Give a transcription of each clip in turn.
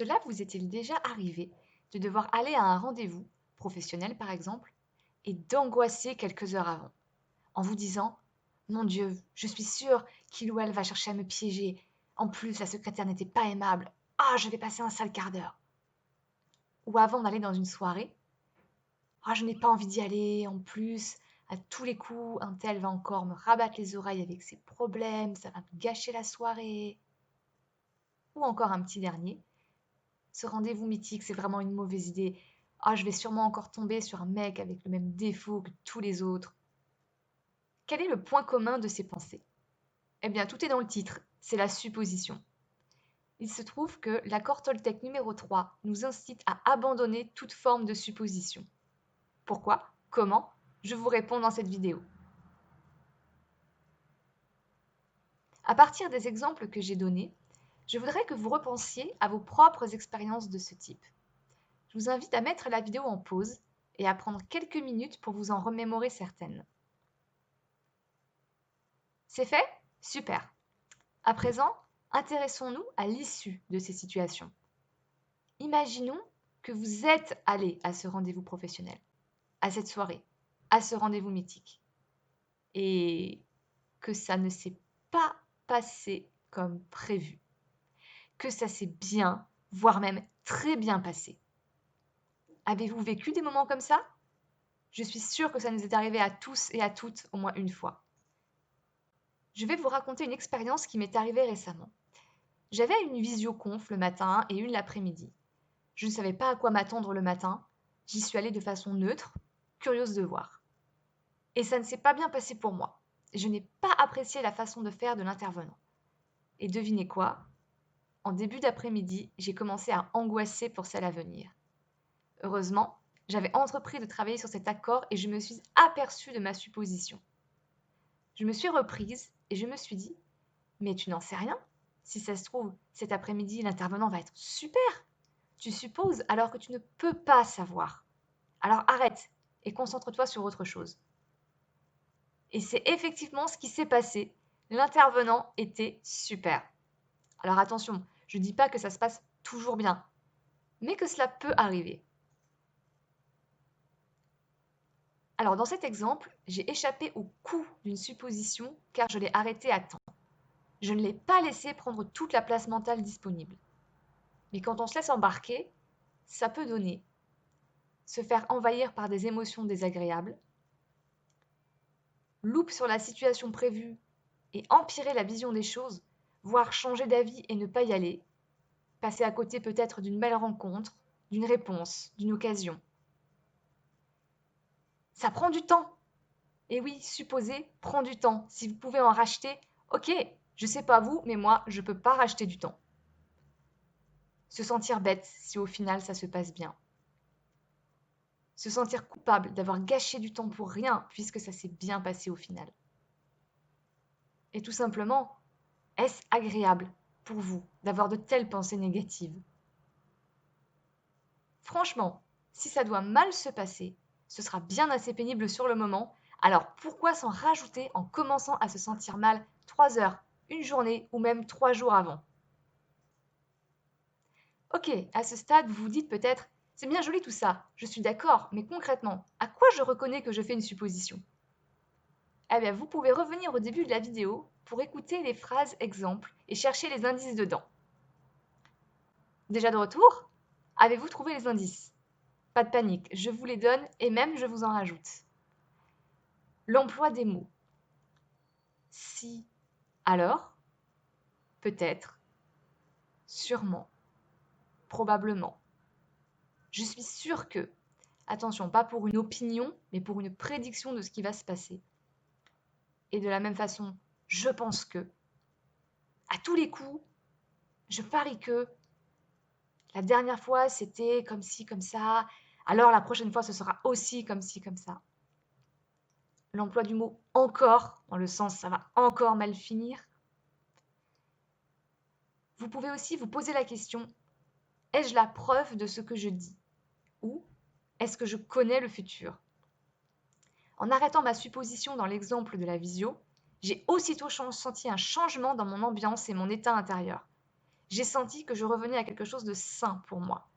Cela vous est-il déjà arrivé de devoir aller à un rendez-vous, professionnel par exemple, et d'angoisser quelques heures avant, en vous disant: «Mon Dieu, je suis sûre qu'il ou elle va chercher à me piéger. En plus, la secrétaire n'était pas aimable. Ah, je vais passer un sale quart d'heure.» Ou avant d'aller dans une soirée: «Ah, je n'ai pas envie d'y aller. En plus, à tous les coups, un tel va encore me rabattre les oreilles avec ses problèmes, ça va me gâcher la soirée.» Ou encore un petit dernier: «Ce rendez-vous mythique, c'est vraiment une mauvaise idée. Ah, je vais sûrement encore tomber sur un mec avec le même défaut que tous les autres.» Quel est le point commun de ces pensées? Eh bien, tout est dans le titre, c'est la supposition. Il se trouve que l'accord Toltec numéro 3 nous incite à abandonner toute forme de supposition. Pourquoi? Comment? Je vous réponds dans cette vidéo. À partir des exemples que j'ai donnés, je voudrais que vous repensiez à vos propres expériences de ce type. Je vous invite à mettre la vidéo en pause et à prendre quelques minutes pour vous en remémorer certaines. C'est fait? Super. À présent, intéressons-nous à l'issue de ces situations. Imaginons que vous êtes allé à ce rendez-vous professionnel, à cette soirée, à ce rendez-vous mythique, et que ça ne s'est pas passé comme prévu, que ça s'est bien, voire même très bien passé. Avez-vous vécu des moments comme ça? Je suis sûre que ça nous est arrivé à tous et à toutes au moins une fois. Je vais vous raconter une expérience qui m'est arrivée récemment. J'avais une visioconf le matin et une l'après-midi. Je ne savais pas à quoi m'attendre le matin. J'y suis allée de façon neutre, curieuse de voir. Et ça ne s'est pas bien passé pour moi. Je n'ai pas apprécié la façon de faire de l'intervenant. Et devinez quoi? En début d'après-midi, j'ai commencé à angoisser pour celle à venir. Heureusement, j'avais entrepris de travailler sur cet accord et je me suis aperçue de ma supposition. Je me suis reprise et je me suis dit: «Mais tu n'en sais rien. Si ça se trouve, cet après-midi, l'intervenant va être super. Tu supposes alors que tu ne peux pas savoir. Alors arrête et concentre-toi sur autre chose.» Et c'est effectivement ce qui s'est passé. L'intervenant était super. Alors attention, je ne dis pas que ça se passe toujours bien, mais que cela peut arriver. Alors dans cet exemple, j'ai échappé au coup d'une supposition car je l'ai arrêté à temps. Je ne l'ai pas laissé prendre toute la place mentale disponible. Mais quand on se laisse embarquer, ça peut donner se faire envahir par des émotions désagréables, loupe sur la situation prévue et empirer la vision des choses, voire changer d'avis et ne pas y aller, passer à côté peut-être d'une belle rencontre, d'une réponse, d'une occasion. Ça prend du temps. Et oui, supposer prend du temps. Si vous pouvez en racheter, ok, je sais pas vous, mais moi, je peux pas racheter du temps. Se sentir bête si au final ça se passe bien. Se sentir coupable d'avoir gâché du temps pour rien puisque ça s'est bien passé au final. Et tout simplement, est-ce agréable pour vous d'avoir de telles pensées négatives? Franchement, si ça doit mal se passer, ce sera bien assez pénible sur le moment, alors pourquoi s'en rajouter en commençant à se sentir mal 3 heures, une journée ou même 3 jours avant? Ok, à ce stade, vous vous dites peut-être: «C'est bien joli tout ça, je suis d'accord, mais concrètement, à quoi je reconnais que je fais une supposition?» Eh bien, vous pouvez revenir au début de la vidéo pour écouter les phrases exemples et chercher les indices dedans. Déjà de retour? Avez-vous trouvé les indices? Pas de panique, je vous les donne et même je vous en rajoute. L'emploi des mots. Si, alors, peut-être, sûrement, probablement. Je suis sûre que. Attention, pas pour une opinion, mais pour une prédiction de ce qui va se passer. Et de la même façon, je pense que. À tous les coups, je parie que. La dernière fois, c'était comme ci, comme ça. Alors la prochaine fois, ce sera aussi comme ci, comme ça. L'emploi du mot encore, dans le sens ça va encore mal finir. Vous pouvez aussi vous poser la question: ai-je la preuve de ce que je dis? Ou est-ce que je connais le futur? En arrêtant ma supposition dans l'exemple de la visio, j'ai aussitôt senti un changement dans mon ambiance et mon état intérieur. j'ai senti que je revenais à quelque chose de sain pour moi.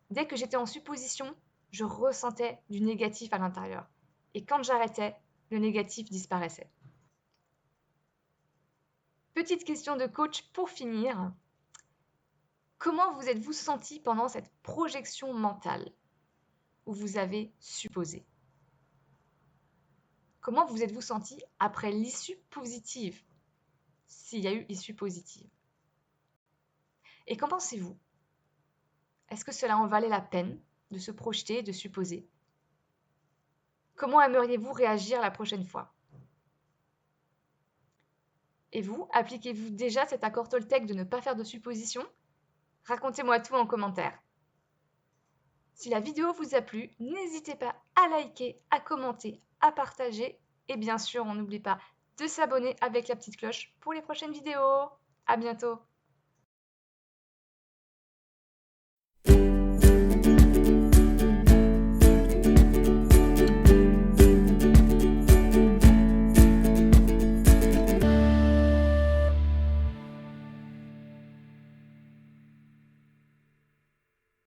Dès que j'étais en supposition, je ressentais du négatif à l'intérieur. Et quand j'arrêtais, le négatif disparaissait. Petite question de coach pour finir. Comment vous êtes-vous senti pendant cette projection mentale où vous avez supposé? Comment vous êtes-vous senti après l'issue positive, s'il y a eu issue positive? Et qu'en pensez-vous? Est-ce que cela en valait la peine de se projeter, de supposer? Comment aimeriez-vous réagir la prochaine fois? Et vous, appliquez-vous déjà cet accord Toltec de ne pas faire de suppositions? Racontez-moi tout en commentaire. Si la vidéo vous a plu, n'hésitez pas à liker, à commenter, à partager et bien sûr, on n'oublie pas de s'abonner avec la petite cloche pour les prochaines vidéos. À bientôt!